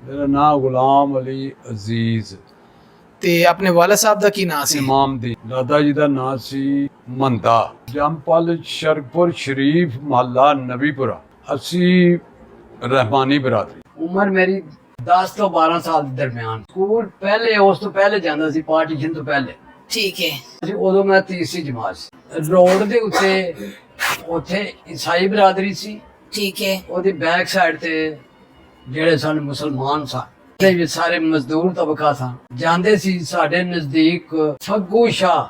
ਮੇਰਾ ਨਾਮ ਗੁਲਾਮ ਅਲੀ ਅਜ਼ੀਜ਼। ਤੇ ਆਪਣੇ ਵਾਲਦ ਸਾਹਿਬ ਦਾ ਕੀ ਨਾਂ ਸੀ? ਇਮਾਮ ਦੀ ਦਾਦਾ ਜੀ ਦਾ ਨਾਮ ਸੀ ਮੰਦਾ। ਜੰਪਲ ਸ਼ਰਕਪੁਰ ਸ਼ਰੀਫ ਮਹੱਲਾ ਨਬੀਪੁਰਾ। ਅਸੀਂ ਰਹਿਮਾਨੀ ਬਰਾਦਰੀ। ਉਮਰ ਮੇਰੀ 10 ਤੋਂ 12 ਸਾਲ ਦੇ ਦਰਮਿਆਨ। ਸਕੂਲ ਪਹਿਲੇ ਉਸ ਤੋਂ ਪਹਿਲੇ ਜਾਂਦਾ ਸੀ, ਪਾਰਟੀਸ਼ਨ ਤੋਂ ਪਹਿਲੇ। ਠੀਕ ਹੈ। ਉਦੋਂ ਮੈਂ ਤੀਸਰੀ ਜਮਾਤ ਸੀ। ਰੋਡ ਦੇ ਉੱਥੇ ਈਸਾਈ ਬਰਾਦਰੀ ਸੀ। ਠੀਕ ਹੈ। ਉਹਦੀ ਬੈਕ ਸਾਈਡ ਤੇ ਜਿਹੜੇ ਸਨ ਮੁਸਲਮਾਨ ਸਨ, ਤੇ ਵੀ ਸਾਰੇ ਮਜ਼ਦੂਰ ਤਬਕਾ ਸਨ। ਜਾਂਦੇ ਸੀ ਸਾਡੇ ਨਜ਼ਦੀਕ ਫੱਗੂ ਸ਼ਾਹ,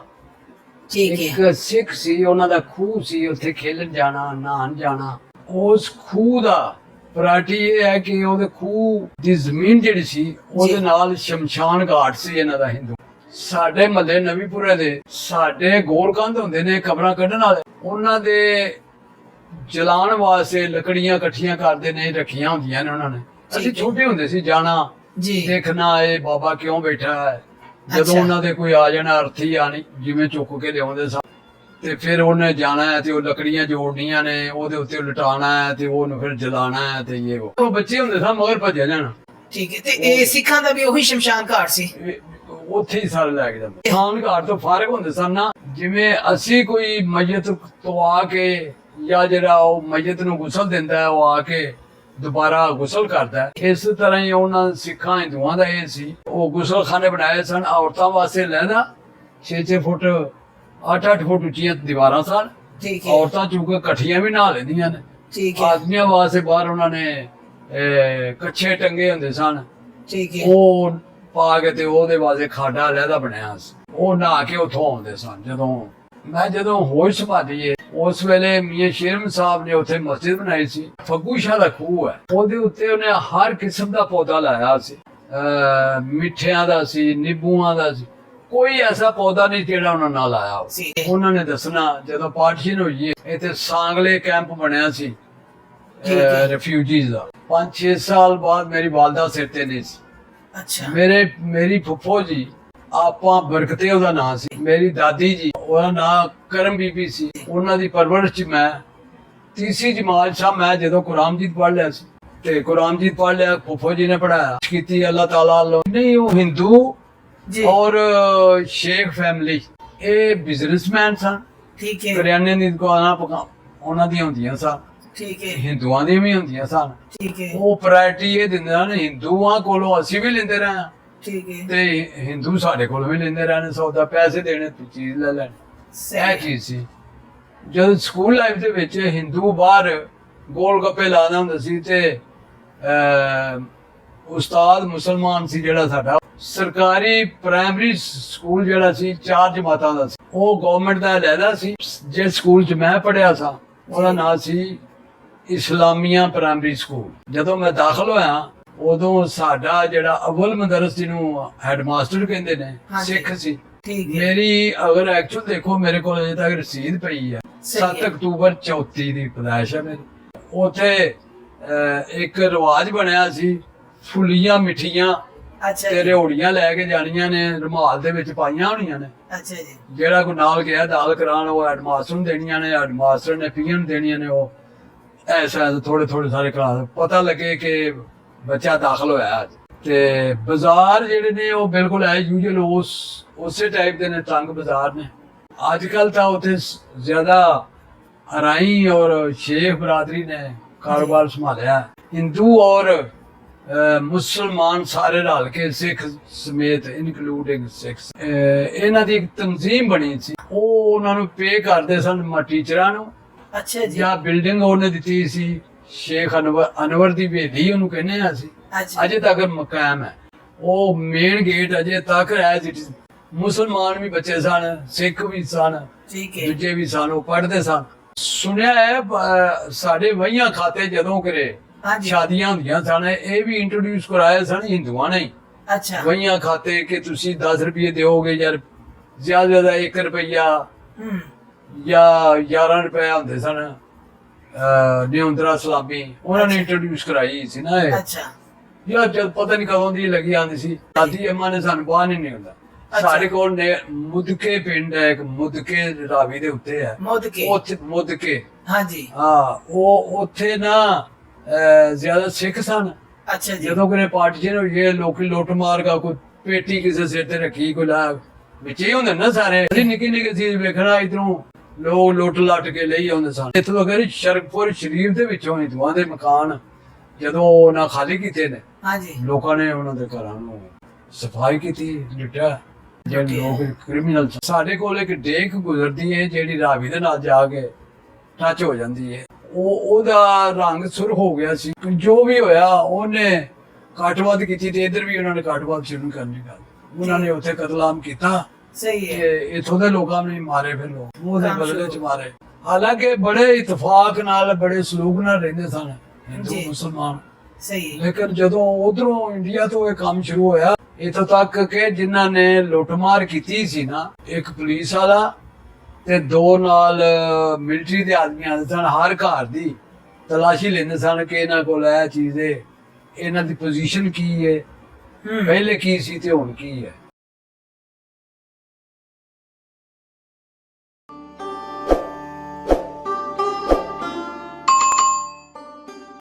ਠੀਕ ਹੈ। ਇੱਕ ਸਿੱਖ ਸੀ, ਉਹਨਾਂ ਦਾ ਖੂਹ ਸੀ, ਉੱਥੇ ਖੇਲਣ ਜਾਣਾ, ਨਹਾਉਣ ਜਾਣਾ। ਉਸ ਖੂਹ ਦਾ ਪ੍ਰਾਟੀ ਇਹ ਹੈ ਕਿ ਉਹਦੇ ਖੂਹ ਦੀ ਜ਼ਮੀਨ ਜਿਹੜੀ ਸੀ ਉਹਦੇ ਨਾਲ ਸ਼ਮਸ਼ਾਨ ਘਾਟ ਸੀ ਇਹਨਾਂ ਦਾ ਹਿੰਦੂ। ਸਾਡੇ ਮਹੱਲੇ ਨਵੀਪੁਰੇ ਦੇ ਸਾਡੇ ਗੋਲਕੰਦ ਹੁੰਦੇ ਨੇ ਕਬਰਾਂ ਕੱਢਣ ਵਾਲੇ, ਉਹਨਾਂ ਦੇ ਜਲਾਉਣ ਵਾਸਤੇ ਲੱਕੜੀਆਂ ਇਕੱਠੀਆਂ ਕਰਦੇ ਨੇ, ਰੱਖੀਆਂ ਹੁੰਦੀਆਂ ਨੇ ਉਹਨਾਂ ਨੇ। ਅਸੀਂ ਛੋਟੇ ਹੁੰਦੇ ਸੀ, ਜਾਣਾ ਜੀ ਦੇਖਣਾ ਇਹ ਬਾਬਾ ਕਿਉਂ ਬੈਠਾ ਹੈ। ਜਦੋਂ ਉਹਨਾਂ ਦੇ ਕੋਈ ਆ ਜਾਣਾ ਅਰਥੀ ਆਣੀ, ਜਿਵੇਂ ਚੁੱਕ ਕੇ ਲਿਆਉਂਦੇ ਸਨ, ਤੇ ਫਿਰ ਉਹਨੇ ਜਾਣਾ ਹੈ ਤੇ ਉਹ ਲੱਕੜੀਆਂ ਜੋੜਨੀਆਂ ਨੇ, ਉਹਦੇ ਉੱਤੇ ਲਟਾਣਾ ਹੈ ਤੇ ਉਹਨੂੰ ਫਿਰ ਜਲਾਣਾ ਹੈ। ਤੇ ਉਹ ਬੱਚੇ ਹੁੰਦੇ ਸਨ ਮਗਰ ਭੱਜਿਆ ਜਾਣਾ। ਠੀਕ ਹੈ। ਤੇ ਇਹ ਸਿੱਖਾਂ ਦਾ ਵੀ ਉਹੀ ਸ਼ਮਸ਼ਾਨ ਘਾਟ ਸੀ? ਉੱਥੇ ਹੀ ਸਾਰੇ ਲੈ ਕੇ ਜਾਂਦੇ। ਸ਼ਮਸ਼ਾਨ ਘਾਟ ਤੋਂ ਫਾਰਗ ਹੁੰਦੇ ਸਨ ਨਾ, ਜਿਵੇਂ ਅਸੀਂ ਕੋਈ ਮਈਤ ਤੋਂ ਆ ਕੇ ਜਾਂ ਜਿਹੜਾ ਉਹ ਮਈਤ ਨੂੰ ਗੁਸਲ ਦਿੰਦਾ ਹੈ, ਉਹ ਆ ਕੇ ਦੁਬਾਰਾ ਗੁਸਲ ਕਰਦਾ ਹੈ, ਇਸ ਤਰ੍ਹਾਂ ਹੀ ਉਹਨਾਂ ਸਿੱਖਾਂ ਹਿੰਦੂਆਂ ਦਾ ਇਹ ਸੀ। ਉਹ ਗੁਸਲਖਾਨੇ ਬਣਾਏ ਸਨ ਔਰਤਾਂ ਵਾਸਤੇ, ਲੈਣਾ 6-6 ਫੁੱਟ 8-8 ਫੁੱਟ ਉੱਚੀਆਂ ਦੀਵਾਰਾਂ ਸਨ। ਠੀਕ ਹੈ। ਔਰਤਾਂ ਚੂੰਕਿ ਇਕੱਠੀਆਂ ਵੀ ਨਹਾ ਲੈਂਦੀਆਂ ਨੇ। ਠੀਕ ਹੈ। ਆਦਮੀਆਂ ਵਾਸਤੇ ਬਾਹਰ ਉਹਨਾਂ ਨੇ ਕੱਛੇ ਟੰਗੇ ਹੁੰਦੇ ਸਨ, ਠੀਕ ਹੈ। ਉਹ ਪਾ ਕੇ ਤੇ ਉਹਦੇ ਵਾਸਤੇ ਖਾਡਾ ਲਹਿਦਾ ਬਣਿਆ ਸੀ। ਉਹ ਨਹਾ ਕੇ ਉੱਥੋਂ ਆਉਂਦੇ ਸਨ। ਜਦੋਂ ਹੋਸ਼ ਸੰਭਾਲੀ ਉਸ ਵੇਲੇ ਮੀਆਂ ਸ਼ੇਰਮ ਸਾਹਿਬ ਨੇ ਉੱਥੇ ਮਸਜਿਦ ਬਣਾਈ ਸੀ। ਫੱਗੂ ਸ਼ਾਹ ਦਾ ਖੂਹ ਹੈ, ਉਹਦੇ ਉੱਤੇ ਉਹਨੇ ਹਰ ਕਿਸਮ ਦਾ ਪੌਦਾ ਲਾਇਆ ਸੀ। ਮਿੱਠਿਆਂ ਦਾ ਸੀ, ਨਿੰਬੂਆਂ ਦਾ ਸੀ, ਕੋਈ ਐਸਾ ਪੌਦਾ ਨਹੀਂ ਜਿਹੜਾ ਉਹਨਾਂ ਨਾਲ ਆਇਆ। ਉਹਨਾਂ ਨੇ ਦੱਸਣਾ ਜਦੋਂ ਪਾਰਟੀਸ਼ਨ ਹੋਈ ਇੱਥੇ ਸਾਂਗਲੇ ਕੈਂਪ ਬਣਿਆ ਸੀ ਰਿਫਿਊਜੀਜ਼ ਦਾ। 5-6 ਸਾਲ ਬਾਅਦ ਮੇਰੀ ਵਾਲਦਾ ਸਿਰ ਤੇ ਨਹੀਂ ਸੀ। ਅੱਛਾ। ਮੇਰੀ ਫੁੱਫੋ ਜੀ ਆਪਾਂ ਬਰਕਤੇ ਉਹਦਾ ਨਾਂ ਸੀ। ਮੇਰੀ ਦਾਦੀ ਜੀ ਉਹਦਾ ਨਾਂ ਕਰਮ ਬੀਬੀ ਸੀ। ਉਹਨਾਂ ਦੀ ਪਰਵਰਿਸ਼ ਚ ਮੈਂ ਤੀਸਰੀ ਜਮਾਤ ਚ ਮੈਂ ਜਦੋਂ ਕੁਰਾਨ ਮਜੀਦ ਪੜ੍ਹ ਲਿਆ ਸੀ, ਤੇ ਕੁਰਾਨ ਮਜੀਦ ਪੜ੍ਹ ਲਿਆ, ਫੁੱਫੋ ਜੀ ਨੇ ਪੜਾਇਆ ਕੀਤੀ ਅੱਲਾਹ ਤਾਲਾ ਨਹੀਂ। ਉਹ ਹਿੰਦੂ ਔਰ ਸ਼ੇਖ ਫੈਮਿਲੀ, ਇਹ ਬਿਜ਼ਨਸਮੈਨ ਸਨ। ਠੀਕ ਹੈ। ਕਰਿਆਨੇ ਦੀ ਦੁਕਾਨਾਂ ਉਹਨਾਂ ਦੀਆਂ ਹੁੰਦੀਆਂ ਸਨ। ਠੀਕ ਹੈ। ਹਿੰਦੂਆਂ ਦੀਆਂ ਵੀ ਹੁੰਦੀਆਂ ਸਨ। ਠੀਕ ਹੈ। ਉਹ ਪ੍ਰਾਇਰਟੀ ਇਹ ਦਿੰਦੇ ਹਨ, ਹਿੰਦੂਆਂ ਕੋਲੋਂ ਅਸੀਂ ਵੀ ਲੈਂਦੇ ਰਹੇ ਹਾਂ ਠੀਕ ਹੈ। ਤੇ ਹਿੰਦੂ ਸਾਡੇ ਕੋਲ ਵੀ ਲੈਂਦੇ ਰਹਿਣੇ, ਸੌਦਾ ਪੈਸੇ ਦੇਣੇ ਤੇ ਚੀਜ਼ ਲੈ ਲੈਣੀ। ਇਹ ਚੀਜ਼ ਸੀ। ਜਦੋਂ ਸਕੂਲ ਲਾਈਫ ਦੇ ਵਿੱਚ ਹਿੰਦੂ ਬਾਹਰ ਗੋਲ ਗੱਪੇ ਲਾਉਂਦਾ ਹੁੰਦਾ ਸੀ ਤੇ ਉਸਤਾਦ ਮੁਸਲਮਾਨ ਸੀ ਜਿਹੜਾ ਸਾਡਾ। ਸਰਕਾਰੀ ਪ੍ਰਾਇਮਰੀ ਸਕੂਲ ਜਿਹੜਾ ਸੀ 4 ਜਮਾਤਾਂ ਦਾ ਸੀ, ਉਹ ਗਵਰਨਮੈਂਟ ਦਾ ਅਲੱਗਾ ਸੀ। ਜਿਸ ਸਕੂਲ 'ਚ ਮੈਂ ਪੜ੍ਹਿਆ ਸਾਂ ਉਹਦਾ ਨਾਮ ਸੀ ਇਸਲਾਮੀਆ ਪ੍ਰਾਇਮਰੀ ਸਕੂਲ। ਜਦੋਂ ਮੈਂ ਦਾਖਲ ਹੋਇਆ ਉਦੋਂ ਸਾਡਾ ਜਿਹੜਾ ਅਵਲ ਮਦਰਸ ਜਿਹਨੂੰ ਹੈਡਮਾਸਟਰ ਕਹਿੰਦੇ ਨੇ, ਸਿੱਖ ਸੀ। ਮੇਰੀ ਅਗਰ ਐਕਚੁਅਲ ਦੇਖੋ ਮੇਰੇ ਕੋਲ ਅਜੇ ਤੱਕ ਰਸੀਦ ਪਈ ਹੈ, 7 ਅਕਤੂਬਰ 34 ਦੀ ਪੈਦਾਇਸ਼ ਹੈ ਮੇਰੀ। ਉੱਥੇ ਇੱਕ ਰਿਵਾਜ ਬਣਿਆ ਸੀ, ਫੁੱਲੀਆਂ ਮਿੱਠੀਆਂ ਤੇ ਰਿਓੜੀਆਂ ਲੈ ਕੇ ਜਾਣੀਆਂ ਨੇ, ਰੁਮਾਲ ਦੇ ਵਿੱਚ ਪਾਈਆਂ ਹੋਣੀਆਂ ਨੇ। ਅੱਛਾ ਜੀ। ਜਿਹੜਾ ਕੋਈ ਨਾਲ ਗਿਆ ਦਾਲ ਕਰਾਉਣ, ਉਹ ਹੈਡਮਾਸਟਰ ਨੂੰ ਦੇਣੀਆਂ ਨੇ, ਹੈਡਮਾਸਟਰ ਨੇ ਪੀਅਨ ਨੂੰ ਦੇਣੀਆਂ ਨੇ। ਉਹ ਐਸਾ ਥੋੜੇ ਸਾਰੇ ਕਲਾਸ ਪਤਾ ਲੱਗੇ ਕਿ ਬੱਚਾ ਦਾਖਲ ਹੋਇਆ। ਤੇ ਬਾਜ਼ਾਰ ਜਿਹੜੇ ਨੇ ਉਹ ਬਿਲਕੁਲ ਐ ਯੂਜੂਅਲ ਉਸੇ ਟਾਈਪ ਦੇ ਨੇ, ਤੰਗ ਬਾਜ਼ਾਰ ਨੇ। ਅੱਜ ਕੱਲ ਤਾਂ ਉੱਥੇ ਜ਼ਿਆਦਾ ਹਰਾਈ ਔਰ ਸ਼ੇਖ ਬਰਾਦਰੀ ਨੇ ਕਾਰੋਬਾਰ ਸੰਭਾਲਿਆ। ਹਿੰਦੂ ਔਰ ਮੁਸਲਮਾਨ ਸਾਰੇ ਰਲ ਕੇ, ਸਿੱਖ ਸਮੇਤ ਇਨਕਲੂਡਿੰਗ ਸਿੱਖ, ਇਹਨਾਂ ਦੀ ਇੱਕ ਤਨਜ਼ੀਮ ਬਣੀ ਸੀ। ਉਹ ਉਹਨਾਂ ਨੂੰ ਪੇ ਕਰਦੇ ਸਨ ਟੀਚਰਾਂ ਨੂੰ। ਅੱਛਾ ਜੀ। ਜਾਂ ਬਿਲਡਿੰਗ ਉਹਨੇ ਦਿੱਤੀ ਸੀ, ਸ਼ੇਖ ਅਨਵਰ ਦੀ ਬੇਦੀ ਉਹਨੂੰ ਕਹਿੰਦੇ ਆ ਅਸੀਂ, ਅਜੇ ਤੱਕ ਮਕਾਮ ਹੈ। ਉਹ ਮੇਨ ਗੇਟ ਅਜੇ ਤੱਕ ਐਜ਼ ਇਟ ਇਜ਼। ਮੁਸਲਮਾਨ ਵੀ ਬੱਚੇ ਸਨ, ਸਿੱਖ ਵੀ ਸਨ, ਦੂਜੇ ਵੀ ਸਨ, ਉਹ ਪੜ੍ਹਦੇ ਸਨ। ਸੁਣਿਆ ਹੈ ਸਾਡੇ ਵਹੀਆਂ ਖਾਤੇ ਜਦੋਂ ਕਰੇ ਸ਼ਾਦੀਆਂ ਹੁੰਦੀਆਂ ਸਨ, ਇਹ ਵੀ ਇੰਟਰੋਡਿਊਸ ਕਰਾਏ ਸਨ ਹਿੰਦੂਆਂ ਨੇ। ਅੱਛਾ। ਵਹੀਆਂ ਖਾਤੇ ਕਿ ਤੁਸੀਂ 10 ਰੁਪਏ ਦਿਓਗੇ ਯਾਰ, ਜ਼ਿਆਦਾ 1 ਰੁਪਈਆ ਜਾਂ 11 ਰੁਪਏ ਹੁੰਦੇ ਸਨ। ਨਿਉਂਦਰਾ ਸਲਾਮੀ ਉਹਨਾਂ ਨੇ ਇੰਟਰੋਡਿਊਸ ਕਰਾਈ ਸੀ ਨਾ ਇਹ। ਅੱਛਾ। ਯਾਰ ਜਦ ਪਤਾ ਨਹੀਂ ਕਦੋਂ ਦੀ ਲੱਗੀ ਆਂਦੀ ਸੀ। ਦਾਦੀ ਅੰਮਾ ਨੇ ਸਾਨੂੰ ਬਾਹਰ ਨਹੀਂ ਨਿਕਲਦਾ। ਸਾਡੇ ਕੋਲ ਨੇ ਮੁਦਕੇ ਪਿੰਡ ਹੈ, ਇੱਕ ਮੁਦਕੇ ਰਾਵੀ ਦੇ ਉੱਤੇ ਹੈ, ਉੱਥੇ ਮੁਦਕੇ। ਹਾਂਜੀ। ਹਾਂ, ਉਹ ਉੱਥੇ ਨਾ ਜ਼ਿਆਦਾ ਸਿੱਖ ਸਨ ਅੱਛਾ ਜੀ ਜਦੋਂ ਕਿਤੇ ਪਾਰਟੀਸ਼ਨ ਹੋਈ ਹੈ ਲੋਕੀ ਲੁੱਟ ਮਾਰ ਦਾ ਕੋਈ ਪੇਟੀ ਕਿਸੇ ਸਿਰ ਤੇ ਰੱਖੀ ਕੋਈ ਲਾ ਵਿੱਚ ਹੀ ਹੁੰਦੇ ਨਾ ਸਾਰੇ ਅਸੀਂ ਨਿੱਕੀ ਨਿੱਕੀ ਚੀਜ਼ ਵੇਖਣਾ ਇਧਰੋਂ ਲੋਕ ਲੁੱਟ ਲੱਟ ਕੇ ਲਈ ਆਉਂਦੇ ਸਨ। ਇੱਥੋਂ ਅਗਰ ਸ਼ਰਕਪੁਰ ਸ਼ਰੀਫ ਦੇ ਵਿੱਚੋਂ ਹਿੰਦੂਆਂ ਦੇ ਮਕਾਨ ਜਦੋਂ ਉਹਨਾਂ ਖਾਲੀ ਕੀਤੇ ਨੇ ਹਾਂਜੀ ਲੋਕਾਂ ਨੇ ਉਹਨਾਂ ਦੇ ਘਰਾਂ ਨੂੰ ਸਫਾਈ ਕੀਤੀ ਲੁੱਟਿਆ ਜਿਹੜੇ ਲੋਕ ਕ੍ਰਿਮੀਨਲ ਸਾਡੇ ਕੋਲ ਇੱਕ ਡੇਕ ਗੁਜ਼ਰਦੀ ਹੈ ਜਿਹੜੀ ਰਾਵੀ ਦੇ ਨਾਲ ਜਾ ਕੇ ਟੱਚ ਹੋ ਜਾਂਦੀ ਹੈ ਉਹਦਾ ਰੰਗ ਸੁਰ ਹੋ ਗਿਆ ਸੀ ਜੋ ਵੀ ਹੋਇਆ ਉਹਨੇ ਕਾਟਵਾਦ ਕੀਤੀ ਤੇ ਇੱਧਰ ਵੀ ਉਹਨਾਂ ਨੇ ਕਾਟਵਾਦ ਸ਼ੁਰੂ ਕਰਨੀ ਗੱਲ ਉਹਨਾਂ ਨੇ ਉੱਥੇ ਕਤਲਾਮ ਕੀਤਾ ਸਹੀ ਹੈ ਤੇ ਇੱਥੋਂ ਦੇ ਲੋਕਾਂ ਨੇ ਮਾਰੇ ਫਿਰ ਲੋਕ ਉਹਦੇ ਬਦਲੇ ਚ ਮਾਰੇ ਹਾਲਾਂਕਿ ਬੜੇ ਇਤਫਾਕ ਨਾਲ ਬੜੇ ਸਲੂਕ ਨਾਲ ਰਹਿੰਦੇ ਸਨ ਹਿੰਦੂ ਜੀ। ਮੁਸਲਮਾਨ ਸਹੀ ਹੈ ਲੇਕਿਨ ਜਦੋਂ ਉਧਰੋਂ ਇੰਡੀਆ ਤੋਂ ਇਹ ਕੰਮ ਸ਼ੁਰੂ ਹੋਇਆ ਇੱਥੋਂ ਤੱਕ ਕਿ ਜਿਨ੍ਹਾਂ ਨੇ ਲੁੱਟਮਾਰ ਕੀਤੀ ਸੀ ਨਾ ਇੱਕ ਪੁਲਿਸ ਵਾਲਾ ਤੇ ਦੋ ਨਾਲ ਮਿਲਟਰੀ ਦੇ ਆਦਮੀ ਆਉਂਦੇ ਸਨ ਹਰ ਘਰ ਦੀ ਤਲਾਸ਼ੀ ਲੈਂਦੇ ਸਨ ਕਿ ਇਹਨਾਂ ਕੋਲ ਇਹ ਚੀਜ਼ ਹੈ ਇਹਨਾਂ ਦੀ ਪੋਜੀਸ਼ਨ ਕੀ ਹੈ ਪਹਿਲੇ ਕੀ ਸੀ ਤੇ ਹੁਣ ਕੀ ਹੈ